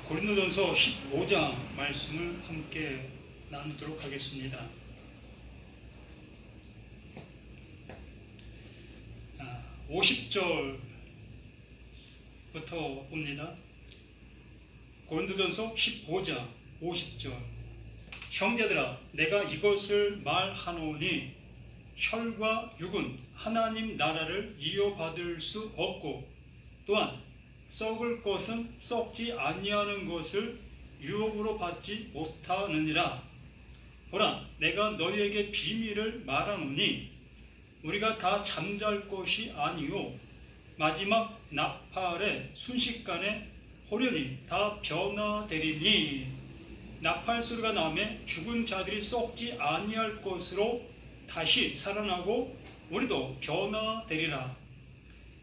고린도전서 15장 말씀을 함께 나누도록 하겠습니다. 50절부터 봅니다. 고린도전서 15장 50절. 형제들아, 내가 이것을 말하노니 혈과 육은 하나님 나라를 이어받을 수 없고, 또한 썩을 것은 썩지 아니하는 것을 유업으로 받지 못하느니라. 보라, 내가 너희에게 비밀을 말하노니 우리가 다 잠잘 것이 아니요 마지막 나팔의 순식간에 호련히 다 변화되리니, 나팔 소리가 나매 죽은 자들이 썩지 아니할 것으로 다시 살아나고 우리도 변화되리라.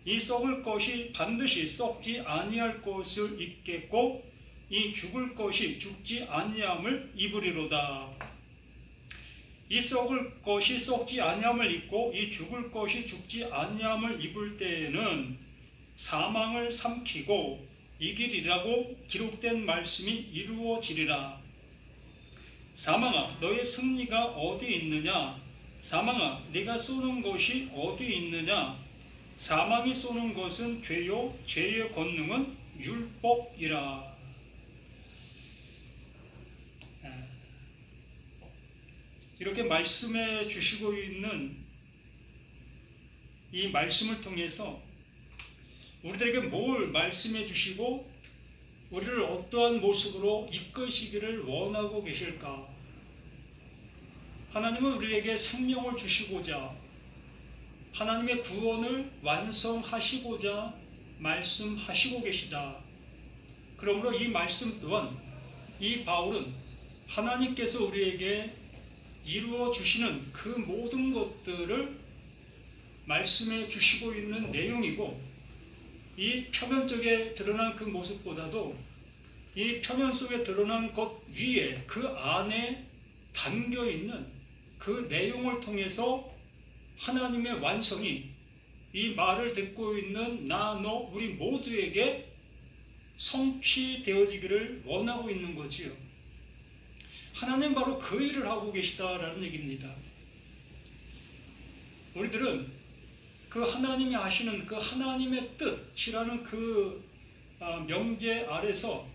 이 썩을 것이 반드시 썩지 아니할 것을 입겠고, 이 죽을 것이 죽지 아니함을 입으리로다. 이 썩을 것이 썩지 아니함을 입고 이 죽을 것이 죽지 아니함을 입을 때에는 사망을 삼키고 이기리라고 기록된 말씀이 이루어지리라. 사망아, 너의 승리가 어디 있느냐? 사망아, 네가 쏘는 것이 어디 있느냐? 사망이 쏘는 것은 죄요, 죄의 권능은 율법이라. 이렇게 말씀해 주시고 있는 이 말씀을 통해서 우리들에게 뭘 말씀해 주시고 우리를 어떠한 모습으로 이끄시기를 원하고 계실까? 하나님은 우리에게 생명을 주시고자, 하나님의 구원을 완성하시고자 말씀하시고 계시다. 그러므로 이 말씀 또한, 이 바울은 하나님께서 우리에게 이루어 주시는 그 모든 것들을 말씀해 주시고 있는 내용이고, 이 표면적에 드러난 그 모습보다도 이 표면 속에 드러난 것 위에 그 안에 담겨 있는 그 내용을 통해서 하나님의 완성이 이 말을 듣고 있는 나, 너, 우리 모두에게 성취되어지기를 원하고 있는 거지요. 하나님 바로 그 일을 하고 계시다라는 얘기입니다. 우리들은 그 하나님이 하시는 그 하나님의 뜻이라는 그 명제 아래서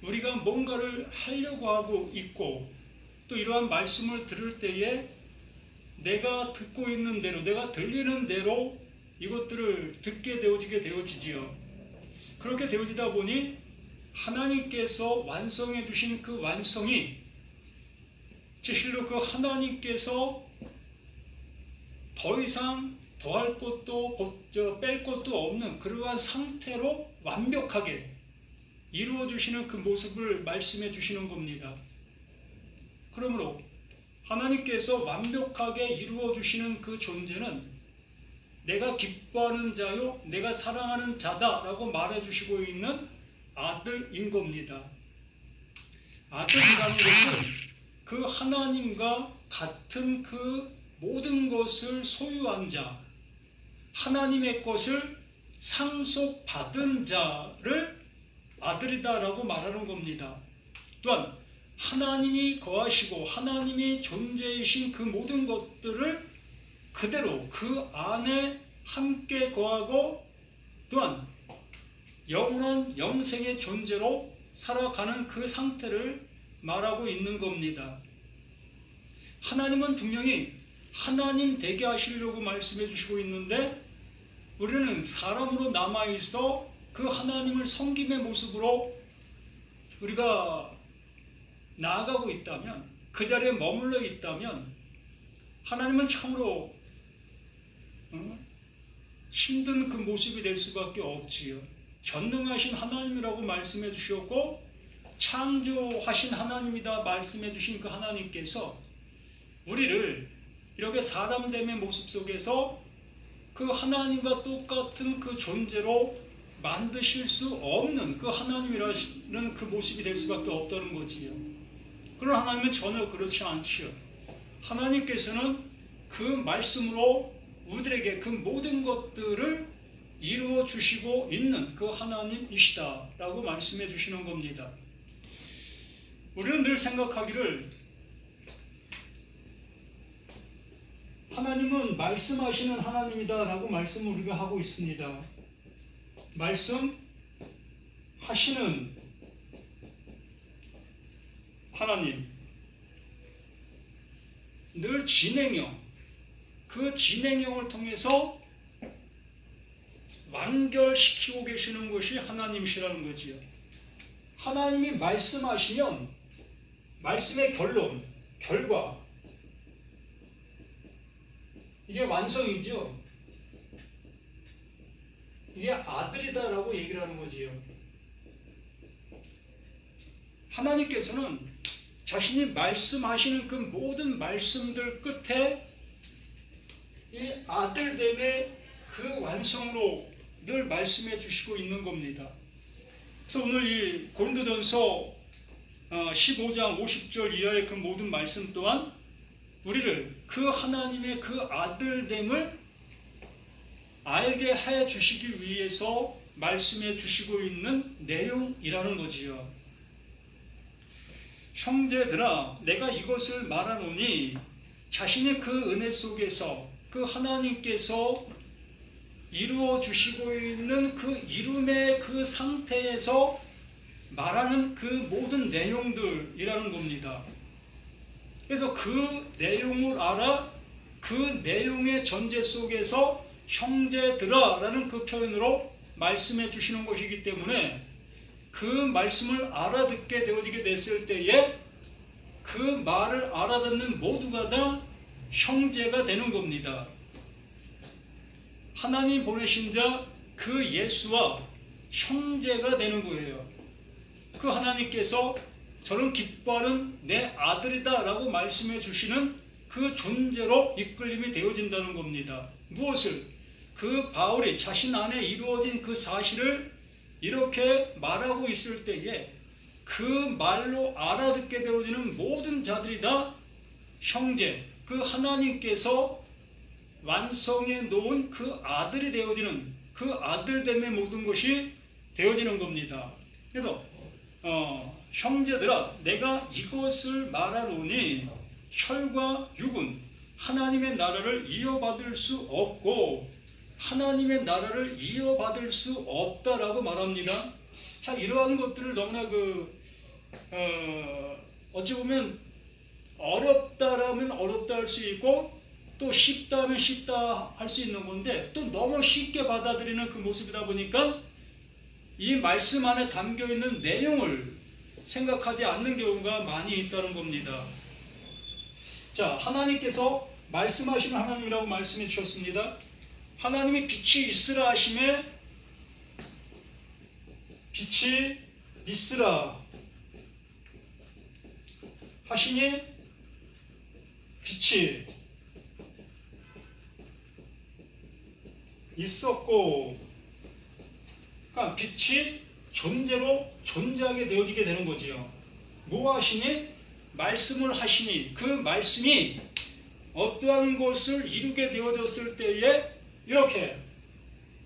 우리가 뭔가를 하려고 하고 있고, 또 이러한 말씀을 들을 때에 내가 듣고 있는 대로, 내가 들리는 대로 이것들을 듣게 되어지지요. 그렇게 되어지다 보니 하나님께서 완성해 주신 그 완성이 실로 그 하나님께서 더 이상 더할 것도 뺄 것도 없는 그러한 상태로 완벽하게 이루어 주시는 그 모습을 말씀해 주시는 겁니다. 그러므로 하나님께서 완벽하게 이루어 주시는 그 존재는 내가 기뻐하는 자요, 내가 사랑하는 자다라고 말해 주시고 있는 아들인 겁니다. 아들이라는 것은 그 하나님과 같은 그 모든 것을 소유한 자, 하나님의 것을 상속받은 자를 아들이다라고 말하는 겁니다. 또한 하나님이 거하시고 하나님이 존재이신 그 모든 것들을 그대로 그 안에 함께 거하고, 또한 영원한 영생의 존재로 살아가는 그 상태를 말하고 있는 겁니다. 하나님은 분명히 하나님 되게 하시려고 말씀해 주시고 있는데, 우리는 사람으로 남아있어 그 하나님을 섬김의 모습으로 우리가 나아가고 있다면, 그 자리에 머물러 있다면 하나님은 참으로 힘든 그 모습이 될 수밖에 없지요. 전능하신 하나님이라고 말씀해 주셨고, 창조하신 하나님이다 말씀해 주신 그 하나님께서 우리를 이렇게 사람됨의 모습 속에서 그 하나님과 똑같은 그 존재로 만드실 수 없는 그 하나님이라는 그 모습이 될 수밖에 없다는 거지요. 그러나 하나님은 전혀 그렇지 않지요. 하나님께서는 그 말씀으로 우리들에게 그 모든 것들을 이루어 주시고 있는 그 하나님이시다라고 말씀해 주시는 겁니다. 우리는 늘 생각하기를 하나님은 말씀하시는 하나님이다라고 말씀을 우리가 하고 있습니다. 말씀하시는 하나님, 늘 진행형, 그 진행형을 통해서 완결시키고 계시는 것이 하나님이시라는 거지요. 하나님이 말씀하시면 말씀의 결론, 결과, 이게 완성이죠. 이게 아들이다라고 얘기를 하는 거지요. 하나님께서는 자신이 말씀하시는 그 모든 말씀들 끝에 이 아들됨의 그 완성으로 늘 말씀해 주시고 있는 겁니다. 그래서 오늘 이 고린도전서 15장 50절 이하의 그 모든 말씀 또한 우리를 그 하나님의 그 아들됨을 알게 해 주시기 위해서 말씀해 주시고 있는 내용이라는 거지요. 형제들아, 내가 이것을 말하노니 자신의 그 은혜 속에서 그 하나님께서 이루어 주시고 있는 그 이름의 그 상태에서 말하는 그 모든 내용들이라는 겁니다. 그래서 그 내용을 알아 그 내용의 전제 속에서 형제들아 라는 그 표현으로 말씀해 주시는 것이기 때문에 그 말씀을 알아듣게 되어지게 됐을 때에 그 말을 알아듣는 모두가 다 형제가 되는 겁니다. 하나님 보내신 자 그 예수와 형제가 되는 거예요. 그 하나님께서 저는 기뻐하는 내 아들이다 라고 말씀해 주시는 그 존재로 이끌림이 되어진다는 겁니다. 무엇을? 그 바울이 자신 안에 이루어진 그 사실을 이렇게 말하고 있을 때에 그 말로 알아듣게 되어지는 모든 자들이 다 형제, 그 하나님께서 완성해 놓은 그 아들이 되어지는 그 아들됨의 모든 것이 되어지는 겁니다. 그래서 형제들아, 내가 이것을 말하노니 혈과 육은 하나님의 나라를 이어받을 수 없고 하나님의 나라를 이어받을 수 없다라고 말합니다. 자, 이러한 것들을 너무나 어찌 보면 어렵다라면 어렵다 할 수 있고 또 쉽다면 쉽다 할 수 있는 건데 또 너무 쉽게 받아들이는 그 모습이다 보니까 이 말씀 안에 담겨있는 내용을 생각하지 않는 경우가 많이 있다는 겁니다. 자, 하나님께서 말씀하시는 하나님이라고 말씀해 주셨습니다. 하나님이 빛이 있으라 하심에 빛이 있으라 하시니 빛이 있었고, 그러니까 빛이 존재로 존재하게 되어지게 되는 거지요. 뭐 하시니? 말씀을 하시니 그 말씀이 어떠한 것을 이루게 되어졌을 때에 이렇게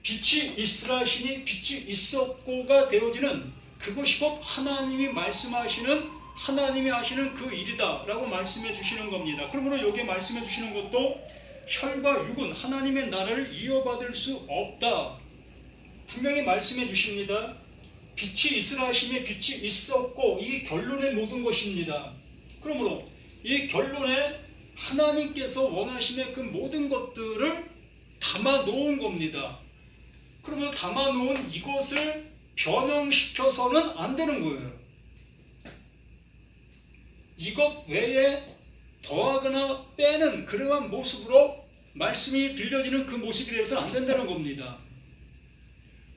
빛이 있으라 하시니 빛이 있었고가 되어지는 그것이 곧 하나님이 말씀하시는 하나님이 하시는 그 일이다 라고 말씀해 주시는 겁니다. 그러므로 여기에 말씀해 주시는 것도 혈과 육은 하나님의 나라를 이어받을 수 없다 분명히 말씀해 주십니다. 빛이 있으라 하시니 빛이 있었고 이 결론의 모든 것입니다. 그러므로 이 결론에 하나님께서 원하시는 그 모든 것들을 담아 놓은 겁니다. 그러면 담아 놓은 이것을 변형시켜서는 안 되는 거예요. 이것 외에 더하거나 빼는 그러한 모습으로 말씀이 들려지는 그 모습이 되어서는 안 된다는 겁니다.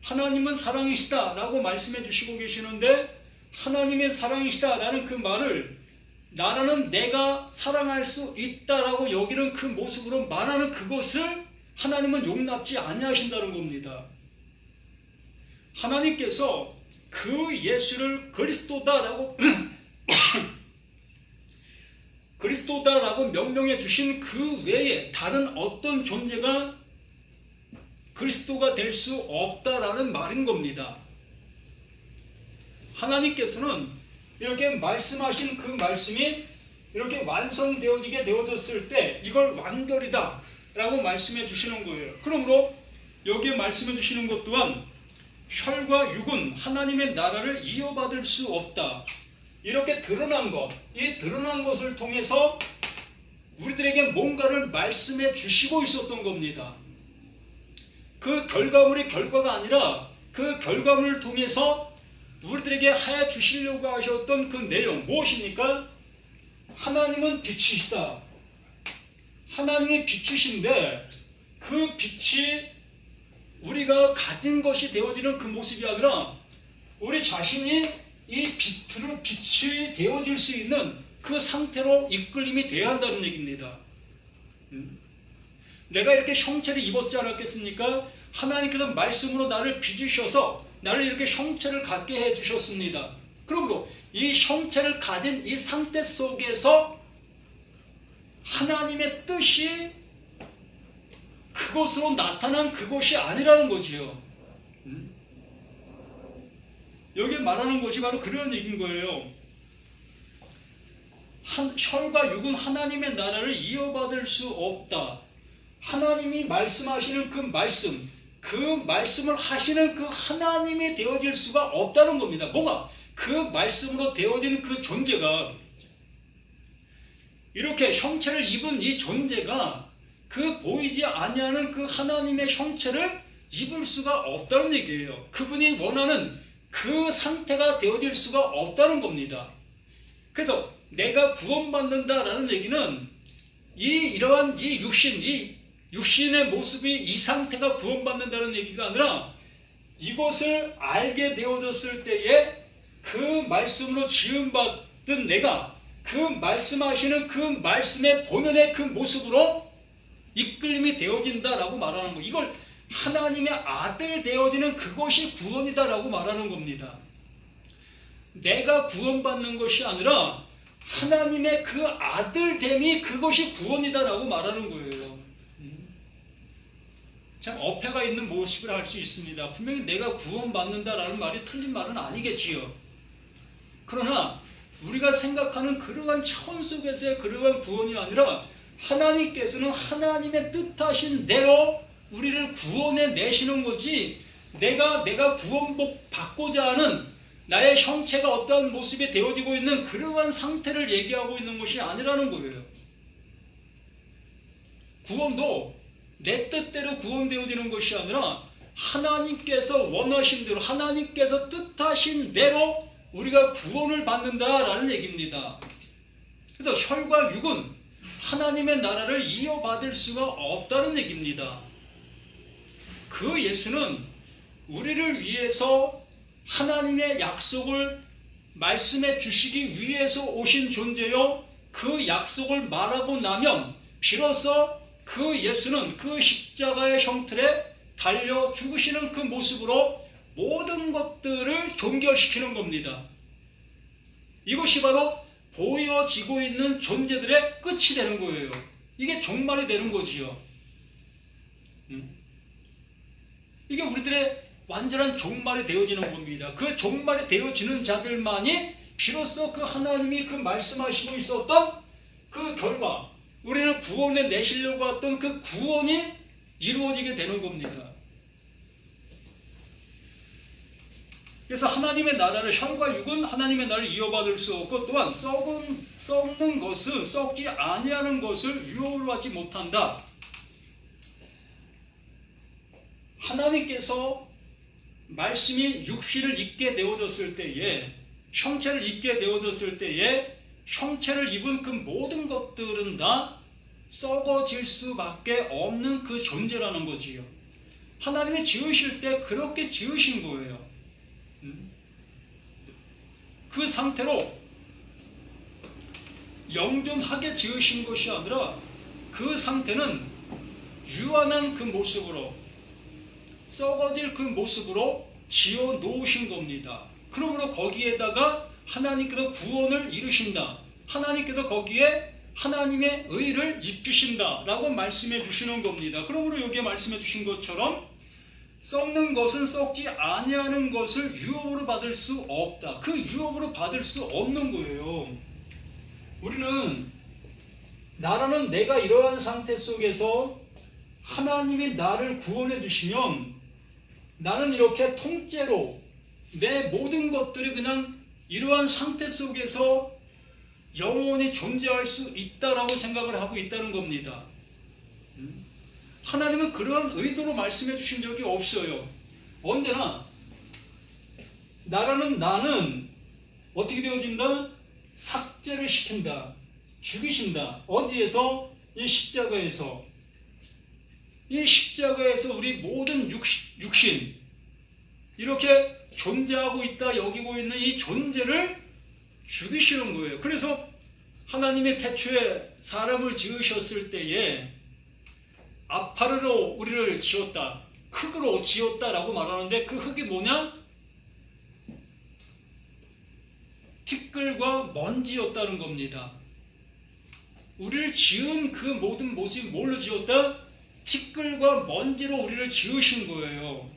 하나님은 사랑이시다 라고 말씀해 주시고 계시는데 하나님의 사랑이시다 라는 그 말을 나라는 내가 사랑할 수 있다라고 여기는 그 모습으로 말하는 그것을 하나님은 용납지 아니하신다는 겁니다. 하나님께서 그 예수를 그리스도다라고 그리스도다라고 명명해 주신 그 외에 다른 어떤 존재가 그리스도가 될 수 없다라는 말인 겁니다. 하나님께서는 이렇게 말씀하신 그 말씀이 이렇게 완성되어지게 되어졌을 때 이걸 완결이다 라고 말씀해 주시는 거예요. 그러므로 여기에 말씀해 주시는 것 또한 혈과 육은 하나님의 나라를 이어받을 수 없다. 이렇게 드러난 것, 이 드러난 것을 통해서 우리들에게 뭔가를 말씀해 주시고 있었던 겁니다. 그 결과물이 결과가 아니라 그 결과물을 통해서 우리들에게 하여 주시려고 하셨던 그 내용 무엇입니까? 하나님은 빛이시다. 하나님이 빛이신데 그 빛이 우리가 가진 것이 되어지는 그 모습이 아니라 우리 자신이 이 빛으로 빛이 되어질 수 있는 그 상태로 이끌림이 되어야 한다는 얘기입니다. 내가 이렇게 형체를 입었지 않았겠습니까? 하나님께서 말씀으로 나를 빚으셔서 나를 이렇게 형체를 갖게 해주셨습니다. 그러므로 이 형체를 가진 이 상태 속에서 하나님의 뜻이 그것으로 나타난 그것이 아니라는 거지요. 여기 말하는 것이 바로 그런 얘기인 거예요. 혈과 육은 하나님의 나라를 이어받을 수 없다. 하나님이 말씀하시는 그 말씀을 하시는 그 하나님이 되어질 수가 없다는 겁니다. 뭐가? 그 말씀으로 되어진 그 존재가 이렇게 형체를 입은 이 존재가 그 보이지 아니하는 그 하나님의 형체를 입을 수가 없다는 얘기예요. 그분이 원하는 그 상태가 되어질 수가 없다는 겁니다. 그래서 내가 구원받는다라는 얘기는 이러한 이 육신의 모습이 이 상태가 구원받는다는 얘기가 아니라 이것을 알게 되어졌을 때에 그 말씀으로 지음받은 내가 그 말씀하시는 그 말씀의 본연의 그 모습으로 이끌림이 되어진다라고 말하는 거. 이걸 하나님의 아들 되어지는 그것이 구원이다라고 말하는 겁니다. 내가 구원받는 것이 아니라 하나님의 그 아들됨이 그것이 구원이다라고 말하는 거예요. 참 어폐가 있는 모습을 할 수 있습니다. 분명히 내가 구원받는다라는 말이 틀린 말은 아니겠지요. 그러나 우리가 생각하는 그러한 차원 속에서의 그러한 구원이 아니라 하나님께서는 하나님의 뜻하신 대로 우리를 구원해 내시는 거지 내가 구원복 받고자 하는 나의 형체가 어떠한 모습이 되어지고 있는 그러한 상태를 얘기하고 있는 것이 아니라는 거예요. 구원도 내 뜻대로 구원되어지는 것이 아니라 하나님께서 원하신 대로 하나님께서 뜻하신 대로 우리가 구원을 받는다라는 얘기입니다. 그래서 혈과 육은 하나님의 나라를 이어받을 수가 없다는 얘기입니다. 그 예수는 우리를 위해서 하나님의 약속을 말씀해 주시기 위해서 오신 존재요. 그 약속을 말하고 나면 비로소 그 예수는 그 십자가의 형틀에 달려 죽으시는 그 모습으로 모든 것들을 종결시키는 겁니다. 이것이 바로 보여지고 있는 존재들의 끝이 되는 거예요. 이게 종말이 되는 거지요. 이게 우리들의 완전한 종말이 되어지는 겁니다. 그 종말이 되어지는 자들만이 비로소 그 하나님이 그 말씀하시고 있었던 그 결과, 우리를 구원해 내시려고 했던 그 구원이 이루어지게 되는 겁니다. 그래서 하나님의 나라를 혈과 육은 하나님의 나라를 이어받을 수 없고 또한 썩는 것은 썩지 아니하는 것을 유혹을 하지 못한다. 하나님께서 말씀이 육신을 입게 되어졌을 때에 형체를 입게 되어졌을 때에 형체를 입은 그 모든 것들은 다 썩어질 수밖에 없는 그 존재라는 거지요. 하나님이 지으실 때 그렇게 지으신 거예요. 그 상태로 영존하게 지으신 것이 아니라 그 상태는 유한한 그 모습으로 썩어질 그 모습으로 지어 놓으신 겁니다. 그러므로 거기에다가 하나님께서 구원을 이루신다. 하나님께서 거기에 하나님의 의를 입히신다 라고 말씀해 주시는 겁니다. 그러므로 여기에 말씀해 주신 것처럼 썩는 것은 썩지 아니하는 것을 유업으로 받을 수 없다. 그 유업으로 받을 수 없는 거예요. 우리는 나라는 내가 이러한 상태 속에서 하나님이 나를 구원해 주시면 나는 이렇게 통째로 내 모든 것들이 그냥 이러한 상태 속에서 영원히 존재할 수 있다라고 생각을 하고 있다는 겁니다. 하나님은 그런 의도로 말씀해 주신 적이 없어요. 언제나 나는 어떻게 되어진다? 삭제를 시킨다. 죽이신다. 어디에서? 이 십자가에서. 이 십자가에서 우리 모든 육신 이렇게 존재하고 있다 여기고 있는 이 존재를 죽이시는 거예요. 그래서 하나님이 태초에 사람을 지으셨을 때에 아파르로 우리를 지었다. 흙으로 지었다라고 말하는데 그 흙이 뭐냐? 티끌과 먼지였다는 겁니다. 우리를 지은 그 모든 모습이 뭘로 지었다? 티끌과 먼지로 우리를 지으신 거예요.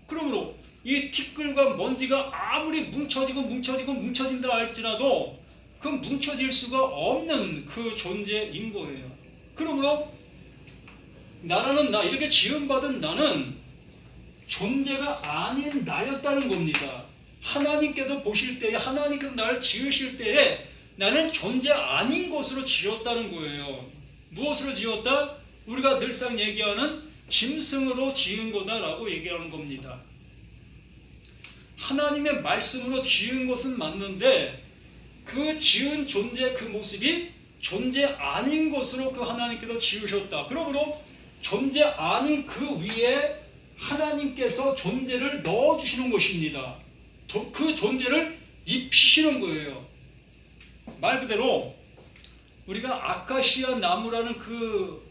그러므로 이 티끌과 먼지가 아무리 뭉쳐진다 할지라도 그 뭉쳐질 수가 없는 그 존재인 거예요. 그러므로 나라는 나, 이렇게 지음받은 나는 존재가 아닌 나였다는 겁니다. 하나님께서 보실 때에, 하나님께서 나를 지으실 때에 나는 존재 아닌 것으로 지었다는 거예요. 무엇으로 지었다? 우리가 늘상 얘기하는 짐승으로 지은 거다라고 얘기하는 겁니다. 하나님의 말씀으로 지은 것은 맞는데 그 지은 존재 그 모습이 존재 아닌 것으로 그 하나님께서 지으셨다. 그러므로 존재 아닌 그 위에 하나님께서 존재를 넣어주시는 것입니다. 그 존재를 입히시는 거예요. 말 그대로 우리가 아카시아 나무라는 그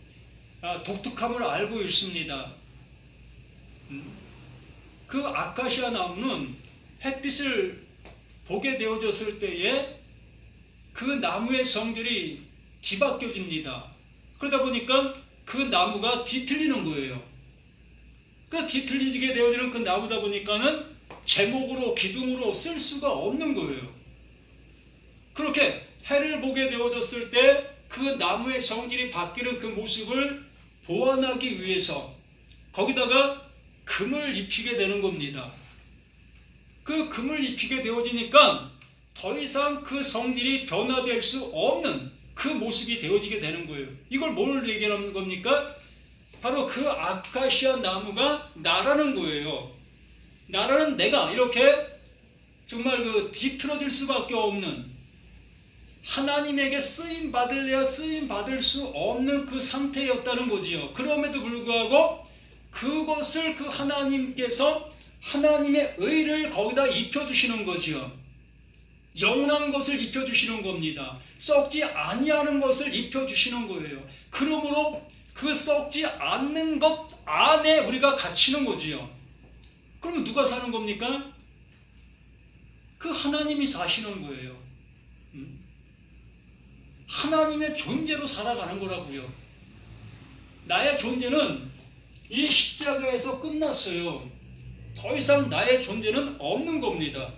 독특함을 알고 있습니다. 그 아카시아 나무는 햇빛을 보게 되어졌을 때에 그 나무의 성질이 뒤바뀌어집니다. 그러다 보니까 그 나무가 뒤틀리는 거예요. 그 뒤틀리게 되어지는 그 나무다 보니까는 제목으로 기둥으로 쓸 수가 없는 거예요. 그렇게 해를 보게 되어졌을 때 그 나무의 성질이 바뀌는 그 모습을 보완하기 위해서 거기다가 금을 입히게 되는 겁니다. 그 금을 입히게 되어지니까 더 이상 그 성질이 변화될 수 없는 그 모습이 되어지게 되는 거예요. 이걸 뭘 얘기하는 겁니까? 바로 그 아카시아 나무가 나라는 거예요. 나라는 내가 이렇게 정말 그 뒤틀어질 수밖에 없는 하나님에게 쓰임 받을래야 쓰임 받을 수 없는 그 상태였다는 거지요. 그럼에도 불구하고 그것을 그 하나님께서 하나님의 의를 거기다 입혀주시는 거지요. 영원한 것을 입혀주시는 겁니다. 썩지 아니하는 것을 입혀주시는 거예요. 그러므로 그 썩지 않는 것 안에 우리가 갇히는 거지요. 그러면 누가 사는 겁니까? 그 하나님이 사시는 거예요. 하나님의 존재로 살아가는 거라고요. 나의 존재는 이 십자가에서 끝났어요. 더 이상 나의 존재는 없는 겁니다.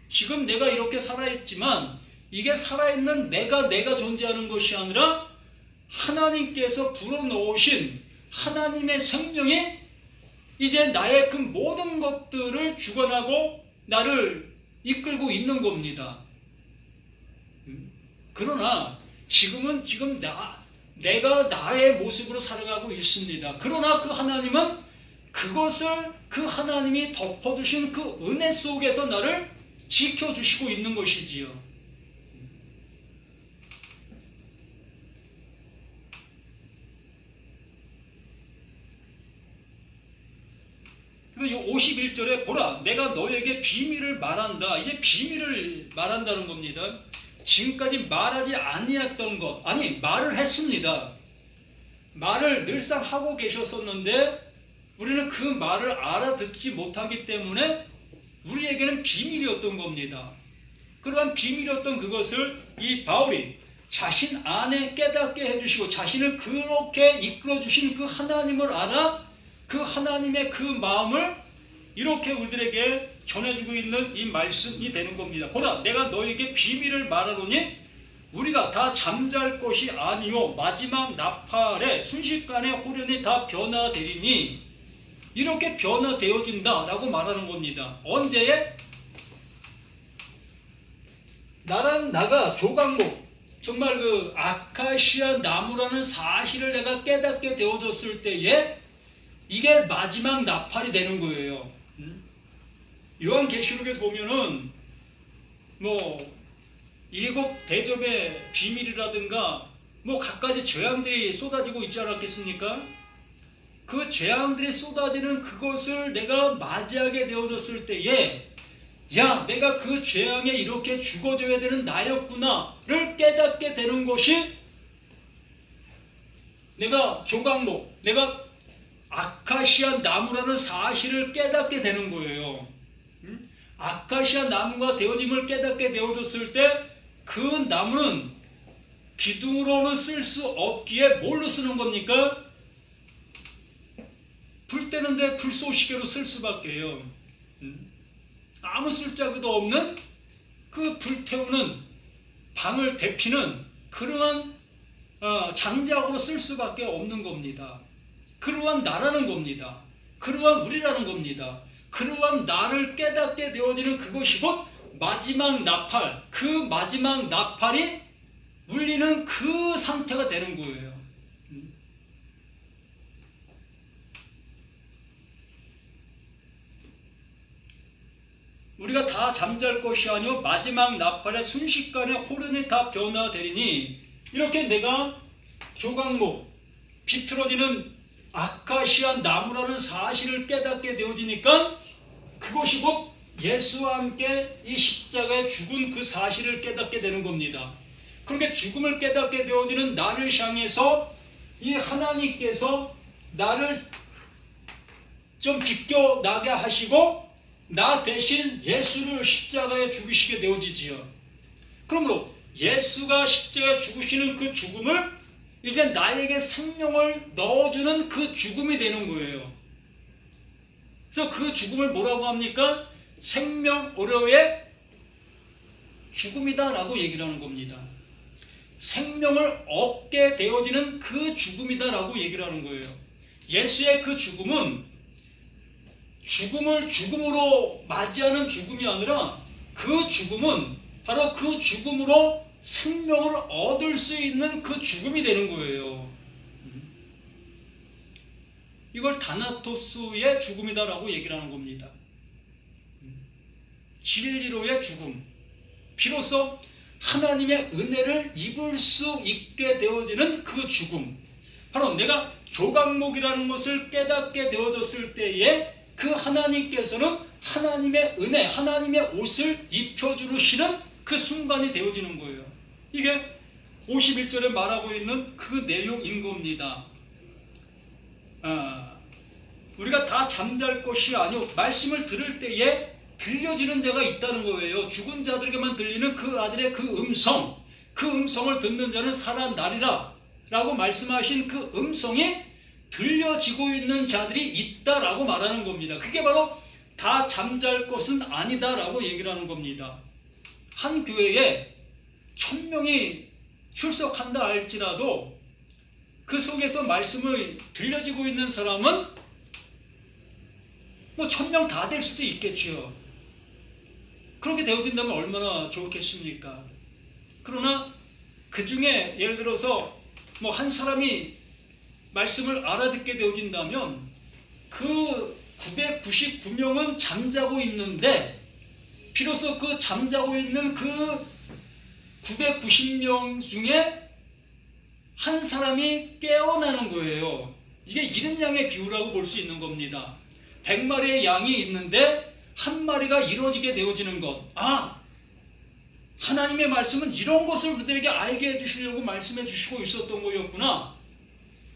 지금 내가 이렇게 살아있지만 이게 살아있는 내가 존재하는 것이 아니라 하나님께서 불어넣으신 하나님의 생명이 이제 나의 그 모든 것들을 주관하고 나를 이끌고 있는 겁니다. 그러나 지금은 내가 나의 모습으로 살아가고 있습니다. 그러나 그 하나님은 그것을 그 하나님이 덮어주신 그 은혜 속에서 나를 지켜주시고 있는 것이지요. 그래서 51절에 보라 내가 너에게 비밀을 말한다. 이제 비밀을 말한다는 겁니다. 지금까지 말하지 아니했던 것, 아니 말을 했습니다. 말을 늘상 하고 계셨었는데 우리는 그 말을 알아듣지 못하기 때문에 우리에게는 비밀이었던 겁니다. 그러한 비밀이었던 그것을 이 바울이 자신 안에 깨닫게 해주시고 자신을 그렇게 이끌어주신 그 하나님을 알아 그 하나님의 그 마음을 이렇게 우리들에게 전해주고 있는 이 말씀이 되는 겁니다. 보라, 내가 너에게 비밀을 말하노니 우리가 다 잠잘 것이 아니요 마지막 나팔에 순식간에 호련히 다 변화되리니, 이렇게 변화되어진다라고 말하는 겁니다. 언제에? 나랑 나가 조각목, 정말 그 아카시아 나무라는 사실을 내가 깨닫게 되어졌을 때에 이게 마지막 나팔이 되는 거예요. 요한계시록에서 보면은 뭐 일곱 대접의 비밀이라든가 뭐 갖가지 재앙들이 쏟아지고 있지 않았겠습니까? 그 재앙들이 쏟아지는 그것을 내가 맞이하게 되어졌을 때에, 야, 내가 그 재앙에 이렇게 죽어줘야 되는 나였구나를 깨닫게 되는 것이, 내가 조각목, 내가 아카시아 나무라는 사실을 깨닫게 되는 거예요. 아카시아 나무가 되어짐을 깨닫게 되어졌을 때 그 나무는 기둥으로는 쓸 수 없기에 뭘로 쓰는 겁니까? 불 때는데 불쏘시개로 쓸 수밖에요. 아무 쓸데도 없는 그 불태우는 방을 데피는 그러한 장작으로 쓸 수밖에 없는 겁니다. 그러한 나라는 겁니다. 그러한 우리라는 겁니다. 그러한 나를 깨닫게 되어지는 그것이 곧 마지막 나팔, 그 마지막 나팔이 울리는 그 상태가 되는 거예요. 우리가 다 잠잘 것이 아니요 마지막 나팔에 순식간에 호련히 다 변화되리니, 이렇게 내가 조각목, 비틀어지는 아카시아 나무라는 사실을 깨닫게 되어지니까 그것이 곧 예수와 함께 이 십자가에 죽은 그 사실을 깨닫게 되는 겁니다. 그렇게 죽음을 깨닫게 되어지는 나를 향해서 이 하나님께서 나를 좀 비껴나게 하시고 나 대신 예수를 십자가에 죽이시게 되어지지요. 그러므로 예수가 십자가에 죽으시는 그 죽음을 이제 나에게 생명을 넣어주는 그 죽음이 되는 거예요. 그래서 그 죽음을 뭐라고 합니까? 생명으로의 죽음이다 라고 얘기를 하는 겁니다. 생명을 얻게 되어지는 그 죽음이다 라고 얘기를 하는 거예요. 예수의 그 죽음은 죽음을 죽음으로 맞이하는 죽음이 아니라, 그 죽음은 바로 그 죽음으로 생명을 얻을 수 있는 그 죽음이 되는 거예요. 이걸 다나토스의 죽음이다라고 얘기를 하는 겁니다. 진리로의 죽음, 비로소 하나님의 은혜를 입을 수 있게 되어지는 그 죽음, 바로 내가 조각목이라는 것을 깨닫게 되어졌을 때에 그 하나님께서는 하나님의 은혜, 하나님의 옷을 입혀주시는 그 순간이 되어지는 거예요. 이게 51절에 말하고 있는 그 내용인 겁니다. 우리가 다 잠잘 것이 아니오, 말씀을 들을 때에 들려지는 자가 있다는 거예요. 죽은 자들에게만 들리는 그 아들의 그 음성, 그 음성을 듣는 자는 살아나리라 라고 말씀하신 그 음성이 들려지고 있는 자들이 있다라고 말하는 겁니다. 그게 바로 다 잠잘 것은 아니다 라고 얘기를 하는 겁니다. 한 교회에 1000명이 출석한다 할지라도 그 속에서 말씀을 들려지고 있는 사람은 뭐 1000명 다 될 수도 있겠지요. 그렇게 되어진다면 얼마나 좋겠습니까? 그러나 그 중에 예를 들어서 뭐 한 사람이 말씀을 알아듣게 되어진다면 그 999명은 잠자고 있는데, 비로소 그 잠자고 있는 그 990명 중에 한 사람이 깨어나는 거예요. 이게 이른 양의 비유라고 볼 수 있는 겁니다. 100마리의 양이 있는데 한 마리가 이루어지게 되어지는 것. 하나님의 말씀은 이런 것을 우리들에게 알게 해주시려고 말씀해 주시고 있었던 거였구나.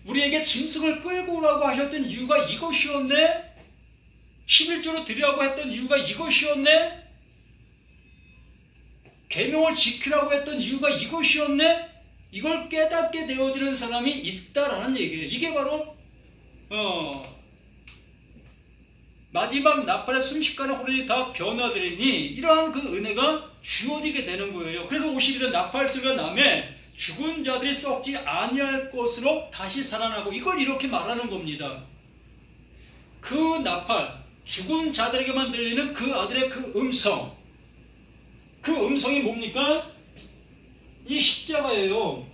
우리에게 짐승을 끌고 오라고 하셨던 이유가 이것이었네. 11조로 드리라고 했던 이유가 이것이었네. 계명을 지키라고 했던 이유가 이것이었네. 이걸 깨닫게 되어지는 사람이 있다라는 얘기예요. 이게 바로 마지막 나팔의 순식간에 혼이 다 변화되리니 이러한 그 은혜가 주어지게 되는 거예요. 그래서 51절 나팔 소리가 나매 죽은 자들이 썩지 아니할 것으로 다시 살아나고 이걸 이렇게 말하는 겁니다. 그 나팔, 죽은 자들에게만 들리는 그 아들의 그 음성, 그 음성이 뭡니까? 이 십자가예요.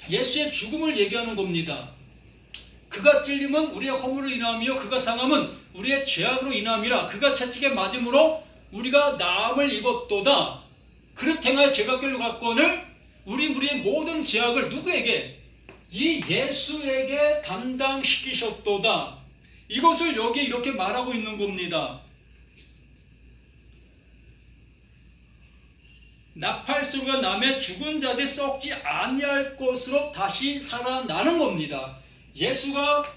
예수의 죽음을 얘기하는 겁니다. 그가 찔림은 우리의 허물로 인함이요 그가 상함은 우리의 죄악으로 인함이라 그가 채찍에 맞음으로 우리가 나음을 입었도다. 그릇 행하여 죄가 결로 갔거늘 우리의 모든 죄악을 누구에게? 이 예수에게 담당시키셨도다. 이것을 여기에 이렇게 말하고 있는 겁니다. 나팔 소리가 나매 죽은 자들이 썩지 아니할 것으로 다시 살아나는 겁니다. 예수가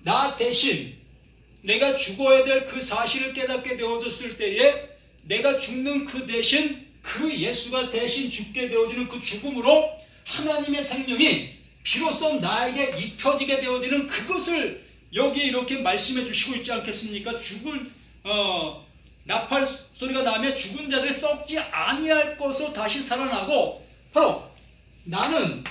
나 대신 내가 죽어야 될 그 사실을 깨닫게 되어졌을 때에 내가 죽는 그 대신 그 예수가 대신 죽게 되어지는 그 죽음으로 하나님의 생명이 비로소 나에게 입혀지게 되어지는 그것을 여기에 이렇게 말씀해 주시고 있지 않겠습니까? 나팔 소리가 나며 죽은 자들이 썩지 아니할 것으로 다시 살아나고 바로 나는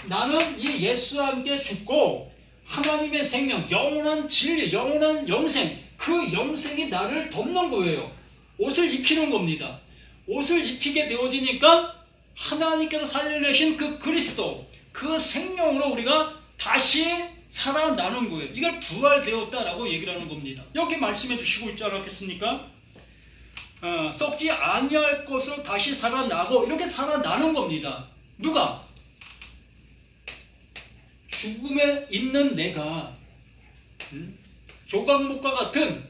이 예수와 함께 죽고 하나님의 생명, 영원한 진리, 영원한 영생, 그 영생이 나를 덮는 거예요. 옷을 입히는 겁니다. 옷을 입히게 되어지니까 하나님께서 살려내신 그 그리스도, 그 생명으로 우리가 다시 살아나는 거예요. 이걸 부활되었다라고 얘기를 하는 겁니다. 여기 말씀해 주시고 있지 않았겠습니까? 썩지 아니할 것으로 다시 살아나고 이렇게 살아나는 겁니다. 누가? 죽음에 있는 내가 조각목과 같은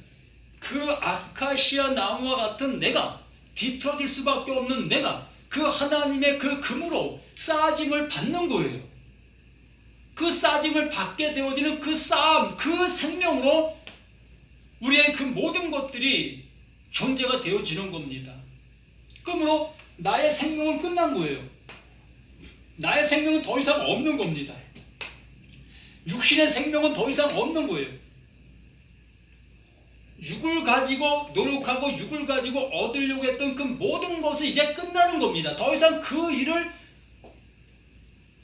그 아카시아 나무와 같은 내가 뒤틀어질 수밖에 없는 내가 그 하나님의 그 금으로 싸짐을 받는 거예요. 그 싸짐을 받게 되어지는 그 싸움, 그 생명으로 우리의 그 모든 것들이 존재가 되어지는 겁니다. 그러므로 나의 생명은 끝난 거예요. 나의 생명은 더 이상 없는 겁니다. 육신의 생명은 더 이상 없는 거예요. 육을 가지고 노력하고 육을 가지고 얻으려고 했던 그 모든 것은 이제 끝나는 겁니다. 더 이상 그 일을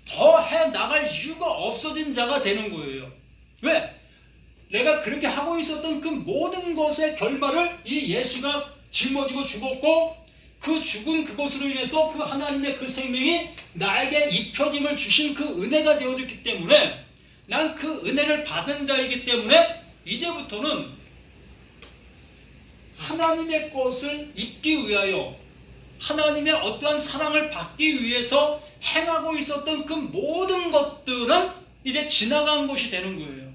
더 해나갈 이유가 없어진 자가 되는 거예요. 왜? 내가 그렇게 하고 있었던 그 모든 것의 결말을 이 예수가 짊어지고 죽었고 그 죽은 그것으로 인해서 그 하나님의 그 생명이 나에게 입혀짐을 주신 그 은혜가 되어졌기 때문에 난 그 은혜를 받은 자이기 때문에 이제부터는 하나님의 것을 입기 위하여 하나님의 어떠한 사랑을 받기 위해서 행하고 있었던 그 모든 것들은 이제 지나간 것이 되는 거예요.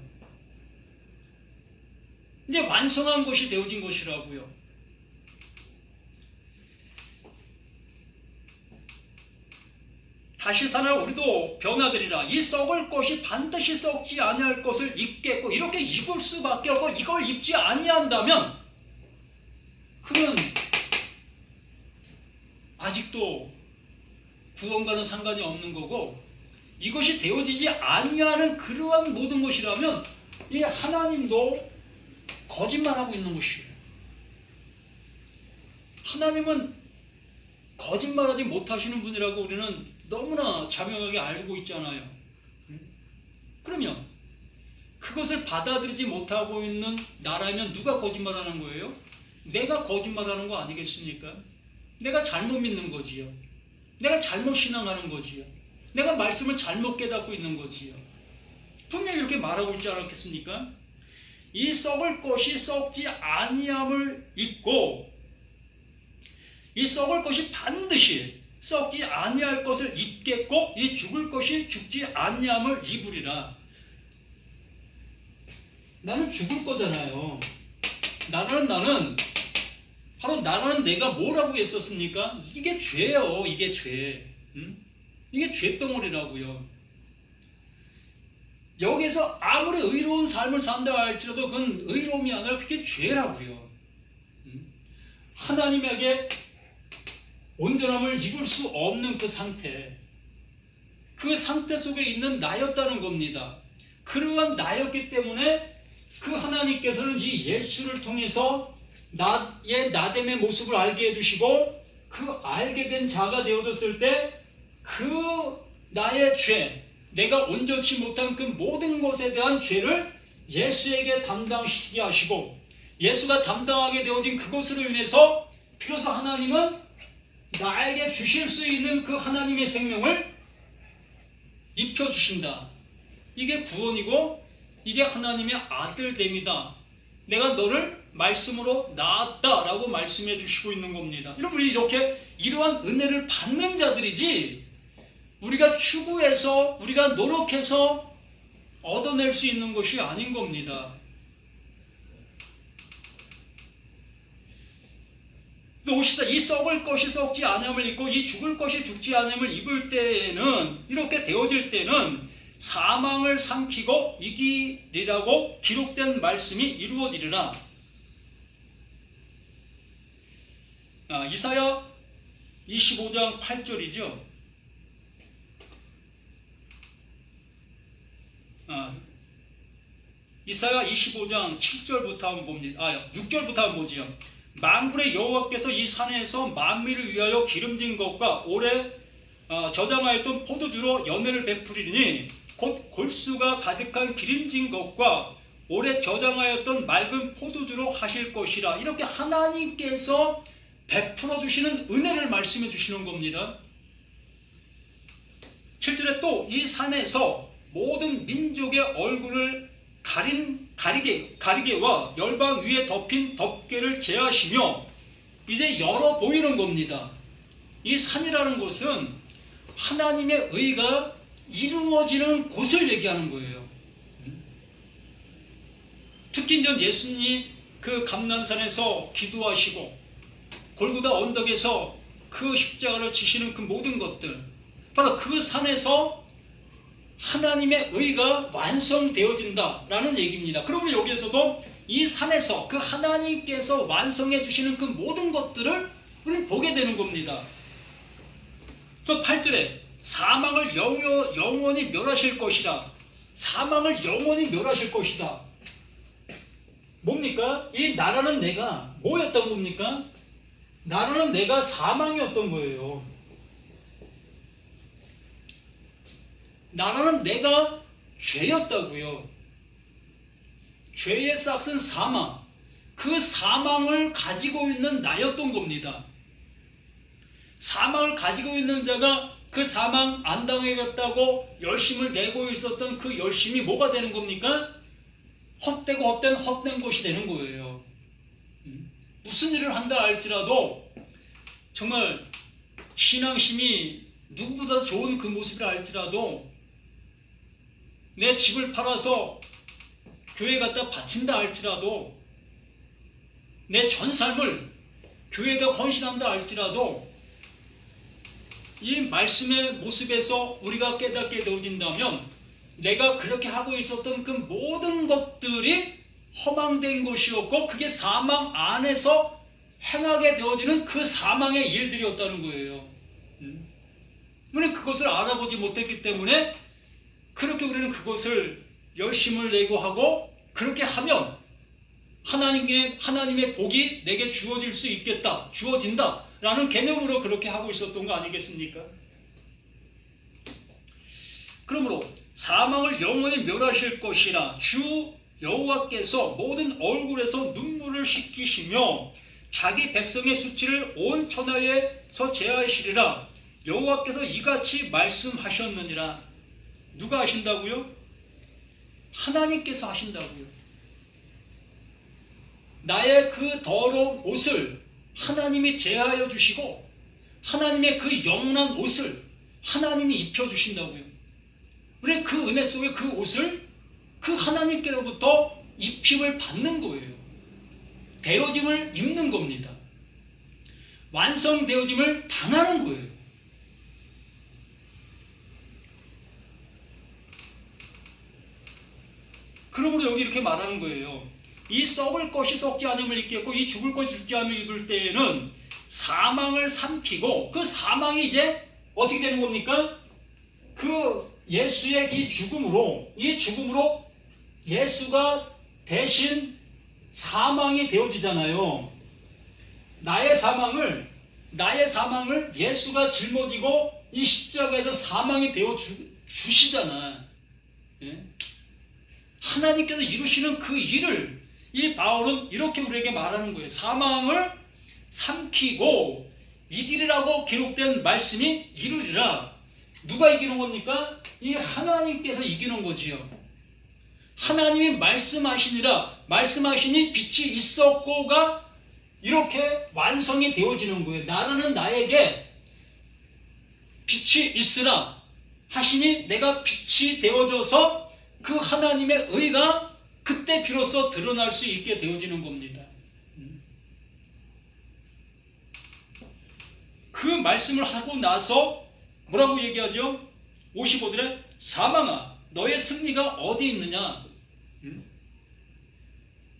이제 완성한 것이 되어진 것이라고요. 다시 살아 우리도 변화되리라. 이 썩을 것이 반드시 썩지 아니할 것을 입겠고 이렇게 입을 수밖에 없고 이걸 입지 아니한다면 그는 아직도 구원과는 상관이 없는 거고 이것이 되어지지 아니하는 그러한 모든 것이라면 이 하나님도 거짓말하고 있는 것이에요. 하나님은 거짓말하지 못하시는 분이라고 우리는 너무나 자명하게 알고 있잖아요. 그러면 그것을 받아들이지 못하고 있는 나라면 누가 거짓말하는 거예요? 내가 거짓말하는 거 아니겠습니까? 내가 잘못 믿는 거지요. 내가 잘못 신앙하는 거지요. 내가 말씀을 잘못 깨닫고 있는 거지요. 분명히 이렇게 말하고 있지 않았겠습니까? 이 썩을 것이 썩지 아니함을 입고 이 썩을 것이 반드시 썩지 아니할 것을 입겠고 이 죽을 것이 죽지 아니함을 입으리라. 나는 죽을 거잖아요. 나는 바로 내가 뭐라고 했었습니까? 이게 죄예요. 이게 죄. 이게 죄덩어리라고요. 여기서 아무리 의로운 삶을 산다 할지라도 그건 의로움이 아니라 그게 죄라고요. 하나님에게 온전함을 입을 수 없는 그 상태 속에 있는 나였다는 겁니다. 그러한 나였기 때문에 그 하나님께서는 이 예수를 통해서 나의 나됨의 모습을 알게 해주시고 그 알게 된 자가 되어졌을 때 그 나의 죄, 내가 온전치 못한 그 모든 것에 대한 죄를 예수에게 담당시키게 하시고 예수가 담당하게 되어진 그것으로 인해서 비로소 하나님은 나에게 주실 수 있는 그 하나님의 생명을 입혀주신다. 이게 구원이고 이게 하나님의 아들됨이다. 내가 너를 말씀으로 낳았다라고 말씀해 주시고 있는 겁니다. 여러분, 이렇게 이러한 은혜를 받는 자들이지 우리가 추구해서 우리가 노력해서 얻어낼 수 있는 것이 아닌 겁니다. 이 썩을 것이 썩지 않음을 입고 이 죽을 것이 죽지 않음을 입을 때에는 이렇게 되어질 때는 사망을 삼키고 이기리라고 기록된 말씀이 이루어지리라. 이사야 25장 8절이죠. 이사야 25장 7절부터 한번 봅니다. 6절부터 한번 보지요. 만군의 여호와께서 이 산에서 만민을 위하여 기름진 것과 오래 저장하였던 포도주로 연회를 베푸리니 곧 골수가 가득한 기름진 것과 오래 저장하였던 맑은 포도주로 하실 것이라. 이렇게 하나님께서 베풀어 주시는 은혜를 말씀해 주시는 겁니다. 7절에 또 이 산에서 모든 민족의 얼굴을 가리개와 열방 위에 덮인 덮개를 제하시며 이제 열어 보이는 겁니다. 이 산이라는 것은 하나님의 의가 이루어지는 곳을 얘기하는 거예요. 특히 이제 예수님이 그 감난산에서 기도하시고 골고다 언덕에서 그 십자가를 지시는 그 모든 것들, 바로 그 산에서 하나님의 의가 완성되어진다라는 얘기입니다. 그러면 여기에서도 이 산에서 그 하나님께서 완성해 주시는 그 모든 것들을 우리는 보게 되는 겁니다. 그래서 8절에 사망을 영원히 멸하실 것이다. 사망을 영원히 멸하실 것이다. 뭡니까? 이 나라는 내가 뭐였던 겁니까? 나라는 내가 사망이었던 거예요. 나라는 내가 죄였다고요. 죄의 싹은 사망. 그 사망을 가지고 있는 나였던 겁니다. 사망을 가지고 있는 자가 그 사망 안 당하겠다고 열심을 내고 있었던 그 열심이 뭐가 되는 겁니까? 헛되고 헛된 것이 되는 거예요. 무슨 일을 한다 할지라도 정말 신앙심이 누구보다 좋은 그 모습을 알지라도 내 집을 팔아서 교회 갖다 바친다 할지라도 내 전 삶을 교회에다 헌신한다 할지라도 이 말씀의 모습에서 우리가 깨닫게 되어진다면 내가 그렇게 하고 있었던 그 모든 것들이 허망된 것이었고 그게 사망 안에서 행하게 되어지는 그 사망의 일들이었다는 거예요. 우리는 그것을 알아보지 못했기 때문에 그렇게 우리는 그것을 열심을 내고 하고 그렇게 하면 하나님의 복이 내게 주어질 수 있겠다, 주어진다 라는 개념으로 그렇게 하고 있었던 거 아니겠습니까? 그러므로 사망을 영원히 멸하실 것이라 주 여호와께서 모든 얼굴에서 눈물을 씻기시며 자기 백성의 수치를 온 천하에서 제하시리라. 여호와께서 이같이 말씀하셨느니라. 누가 하신다고요? 하나님께서 하신다고요. 나의 그 더러운 옷을 하나님이 제하여 주시고 하나님의 그 영원한 옷을 하나님이 입혀주신다고요. 우리 그 은혜 속에 그 옷을 그 하나님께로부터 입힘을 받는 거예요. 되어짐을 입는 겁니다. 완성되어짐을 당하는 거예요. 그러므로 여기 이렇게 말하는 거예요. 이 썩을 것이 썩지 않음을 입겠고 이 죽을 것이 죽지 않음을 입을 때에는 사망을 삼키고 그 사망이 이제 어떻게 되는 겁니까? 그 예수의 이 죽음으로 예수가 대신 사망이 되어지잖아요. 나의 사망을 예수가 짊어지고 이 십자가에서 사망이 되어 주시잖아. 예? 하나님께서 이루시는 그 일을 이 바울은 이렇게 우리에게 말하는 거예요. 사망을 삼키고 이기리라고 기록된 말씀이 이루리라. 누가 이기는 겁니까? 이 하나님께서 이기는 거지요. 하나님이 말씀하시니 빛이 있었고가 이렇게 완성이 되어지는 거예요. 나라는 나에게 빛이 있으라 하시니 내가 빛이 되어져서 그 하나님의 의가 그때 비로소 드러날 수 있게 되어지는 겁니다. 그 말씀을 하고 나서 뭐라고 얘기하죠? 55절에 사망아 너의 승리가 어디 있느냐?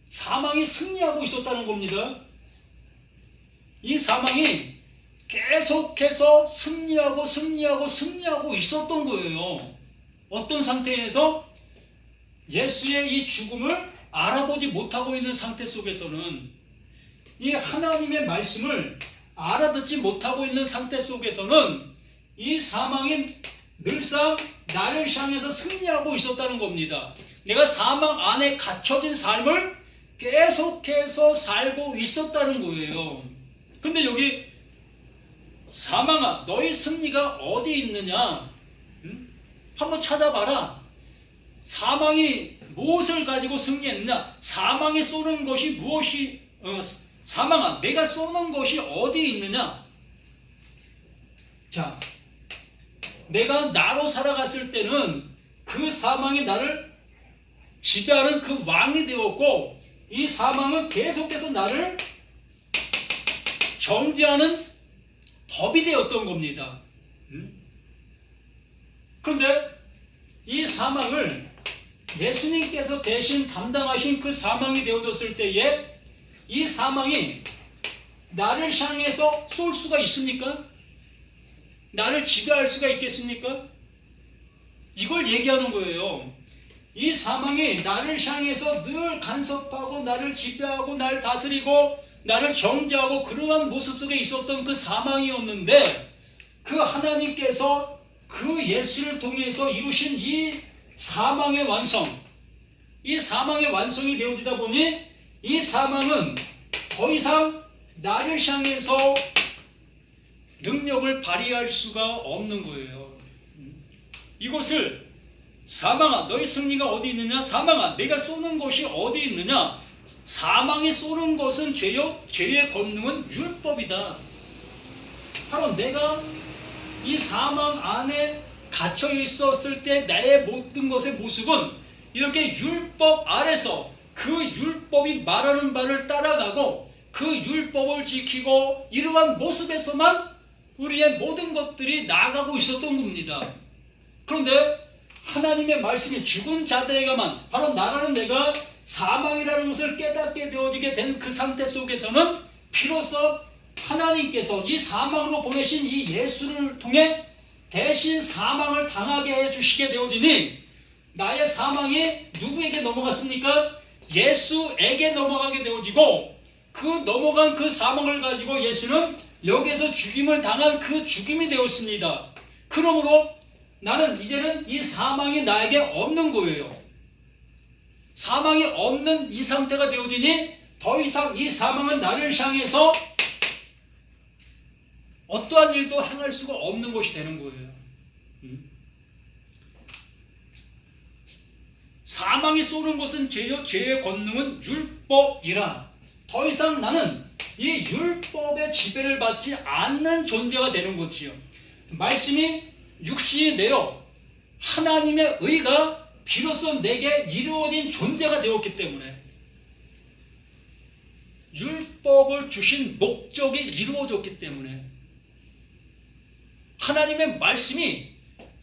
사망이 승리하고 있었다는 겁니다. 이 사망이 계속해서 승리하고 있었던 거예요. 어떤 상태에서? 예수의 이 죽음을 알아보지 못하고 있는 상태 속에서는, 이 하나님의 말씀을 알아듣지 못하고 있는 상태 속에서는 이 사망이 늘상 나를 향해서 승리하고 있었다는 겁니다. 내가 사망 안에 갇혀진 삶을 계속해서 살고 있었다는 거예요. 근데 여기 사망아 너의 승리가 어디 있느냐? 한번 찾아봐라. 사망이 무엇을 가지고 승리했느냐? 사망이 쏘는 것이 무엇이 사망아 내가 쏘는 것이 어디 있느냐? 자, 내가 나로 살아갔을 때는 그 사망이 나를 지배하는 그 왕이 되었고, 이 사망은 계속해서 나를 정죄하는 법이 되었던 겁니다. 그런데 이 사망을 예수님께서 대신 감당하신 그 사망이 되어졌을 때에 이 사망이 나를 향해서 쏠 수가 있습니까? 나를 지배할 수가 있겠습니까? 이걸 얘기하는 거예요. 이 사망이 나를 향해서 늘 간섭하고 나를 지배하고 나를 다스리고 나를 정죄하고 그러한 모습 속에 있었던 그 사망이었는데, 그 하나님께서 그 예수를 통해서 이루신 이 사망의 완성, 이 사망의 완성이 되어지다 보니 이 사망은 더 이상 나를 향해서 능력을 발휘할 수가 없는 거예요. 이것을 사망아 너의 승리가 어디 있느냐? 사망아 내가 쏘는 것이 어디 있느냐? 사망이 쏘는 것은 죄요, 죄의 권능은 율법이다. 바로 내가 이 사망 안에 갇혀 있었을 때 나의 모든 것의 모습은 이렇게 율법 아래서 그 율법이 말하는 바를 따라가고 그 율법을 지키고 이러한 모습에서만 우리의 모든 것들이 나아가고 있었던 겁니다. 그런데 하나님의 말씀이 죽은 자들에게만, 바로 나라는 내가 사망이라는 것을 깨닫게 되어지게 된 그 상태 속에서는 비로소 하나님께서 이 사망으로 보내신 이 예수를 통해 대신 사망을 당하게 해주시게 되어지니, 나의 사망이 누구에게 넘어갔습니까? 예수에게 넘어가게 되어지고, 그 넘어간 그 사망을 가지고 예수는 여기에서 죽임을 당한 그 죽임이 되었습니다. 그러므로 나는 이제는 이 사망이 나에게 없는 거예요. 사망이 없는 이 상태가 되어지니 더 이상 이 사망은 나를 향해서 어떠한 일도 행할 수가 없는 것이 되는 거예요. 사망이 쏘는 것은 죄요, 죄의 권능은 율법이라. 더 이상 나는 이 율법의 지배를 받지 않는 존재가 되는 거지요. 말씀이 육신이 되어 하나님의 의가 비로소 내게 이루어진 존재가 되었기 때문에, 율법을 주신 목적이 이루어졌기 때문에, 하나님의 말씀이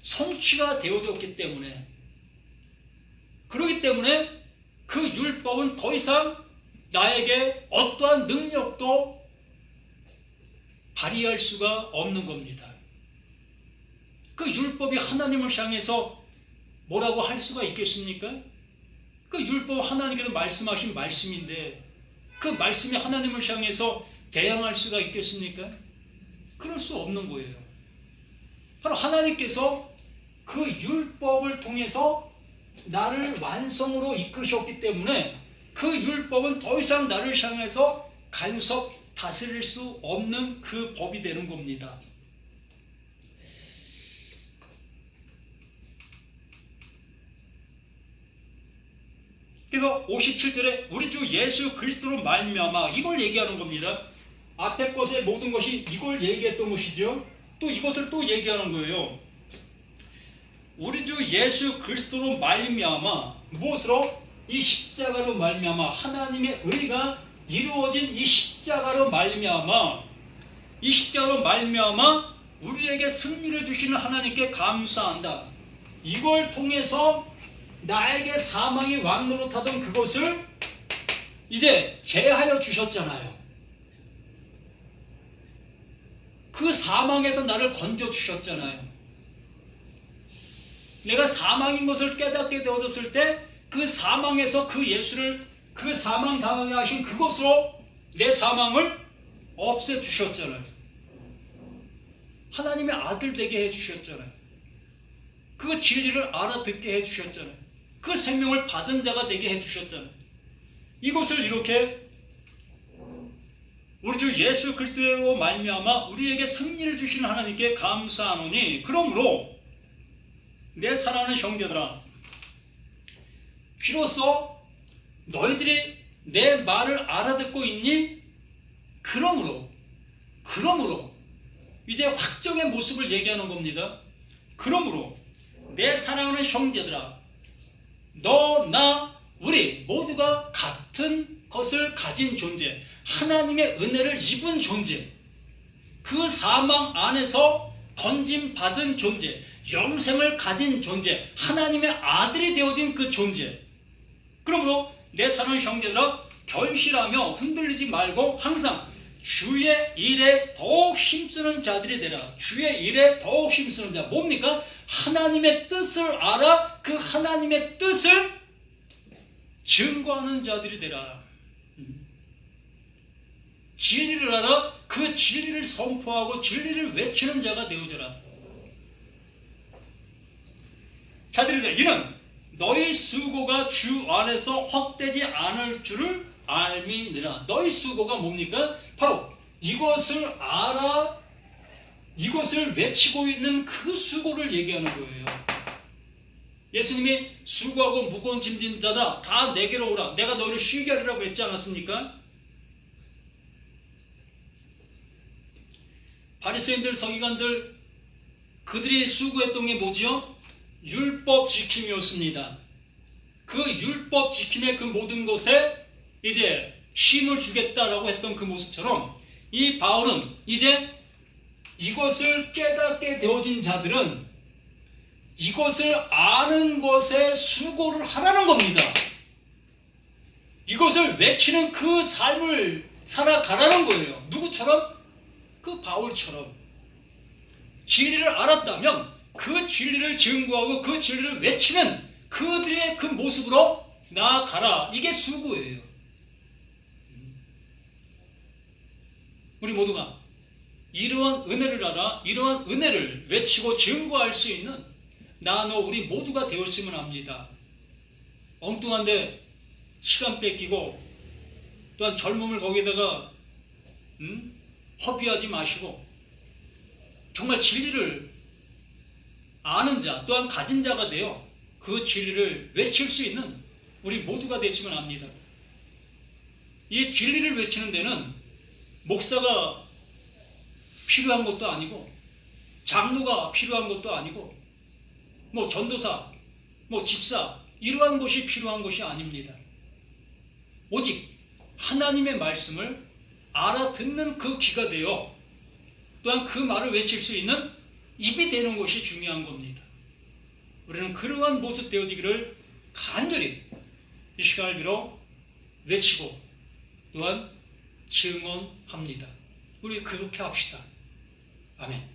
성취가 되어졌기 때문에, 그렇기 때문에 그 율법은 더 이상 나에게 어떠한 능력도 발휘할 수가 없는 겁니다. 그 율법이 하나님을 향해서 뭐라고 할 수가 있겠습니까? 그 율법 하나님께서 말씀하신 말씀인데, 그 말씀이 하나님을 향해서 대항할 수가 있겠습니까? 그럴 수 없는 거예요. 바로 하나님께서 그 율법을 통해서 나를 완성으로 이끄셨기 때문에 그 율법은 더 이상 나를 향해서 간섭, 다스릴 수 없는 그 법이 되는 겁니다. 그래서 57절에 우리 주 예수 그리스도로 말미암아 이걸 얘기하는 겁니다. 앞에 것의 모든 것이 이걸 얘기했던 것이죠. 또 이것을 또 얘기하는 거예요. 우리 주 예수 그리스도로 말미암아 무엇으로? 이 십자가로 말미암아 하나님의 의가 이루어진 이 십자가로 말미암아 이 십자가로 말미암아 우리에게 승리를 주시는 하나님께 감사한다. 이걸 통해서 나에게 사망이 왕노릇하던 그것을 이제 제하여 주셨잖아요. 그 사망에서 나를 건져 주셨잖아요. 내가 사망인 것을 깨닫게 되어졌을 때 그 사망에서 그 예수를 그 사망 당하게 하신 그것으로 내 사망을 없애 주셨잖아요. 하나님의 아들 되게 해 주셨잖아요. 그 진리를 알아듣게 해 주셨잖아요. 그 생명을 받은 자가 되게 해 주셨잖아요. 이것을 이렇게 우리 주 예수 그리스도로 말미암아 우리에게 승리를 주시는 하나님께 감사하노니 그러므로 내 사랑하는 형제들아 비로소 너희들이 내 말을 알아듣고 있니? 그러므로 이제 확정의 모습을 얘기하는 겁니다. 그러므로 내 사랑하는 형제들아 너, 나, 우리 모두가 같은 것을 가진 존재, 하나님의 은혜를 입은 존재, 그 사망 안에서 건짐받은 존재, 영생을 가진 존재, 하나님의 아들이 되어진 그 존재. 그러므로 내 사랑하는 형제들아 결실하며 흔들리지 말고 항상 주의 일에 더욱 힘쓰는 자들이 되라. 주의 일에 더욱 힘쓰는 자. 뭡니까? 하나님의 뜻을 알아 그 하나님의 뜻을 증거하는 자들이 되라. 진리를 알아 그 진리를 선포하고 진리를 외치는 자가 되어져라. 자들이 되라. 이는 너희 수고가 주 안에서 헛되지 않을 줄을 알미니라. 너희 수고가 뭡니까? 바로 이것을 알아 이것을 외치고 있는 그 수고를 얘기하는 거예요. 예수님이 수고하고 무거운 짐진 자들아 다 내게로 오라. 내가 너희를 쉬게 하리라고 했지 않았습니까? 바리새인들 서기관들 그들이 수고했던 게 뭐지요? 율법 지킴이었습니다. 그 율법 지킴의 그 모든 것에 이제 힘을 주겠다라고 했던 그 모습처럼 이 바울은 이제 이것을 깨닫게 되어진 자들은 이것을 아는 것에 수고를 하라는 겁니다. 이것을 외치는 그 삶을 살아가라는 거예요. 누구처럼? 그 바울처럼. 진리를 알았다면 그 진리를 증거하고 그 진리를 외치는 그들의 그 모습으로 나아가라. 이게 수고예요. 우리 모두가 이러한 은혜를 알아 이러한 은혜를 외치고 증거할 수 있는 나 너 우리 모두가 되었으면 합니다. 엉뚱한데 시간 뺏기고 또한 젊음을 거기다가 허비하지 마시고 정말 진리를 아는 자 또한 가진 자가 되어 그 진리를 외칠 수 있는 우리 모두가 되시면 합니다. 이 진리를 외치는 데는 목사가 필요한 것도 아니고 장로가 필요한 것도 아니고 뭐 전도사, 뭐 집사 이러한 것이 필요한 것이 아닙니다. 오직 하나님의 말씀을 알아듣는 그 귀가 되어 또한 그 말을 외칠 수 있는 입이 되는 것이 중요한 겁니다. 우리는 그러한 모습 되어지기를 간절히 이 시간을 빌어 외치고 또한 증언합니다. 우리 그렇게 합시다. 아멘.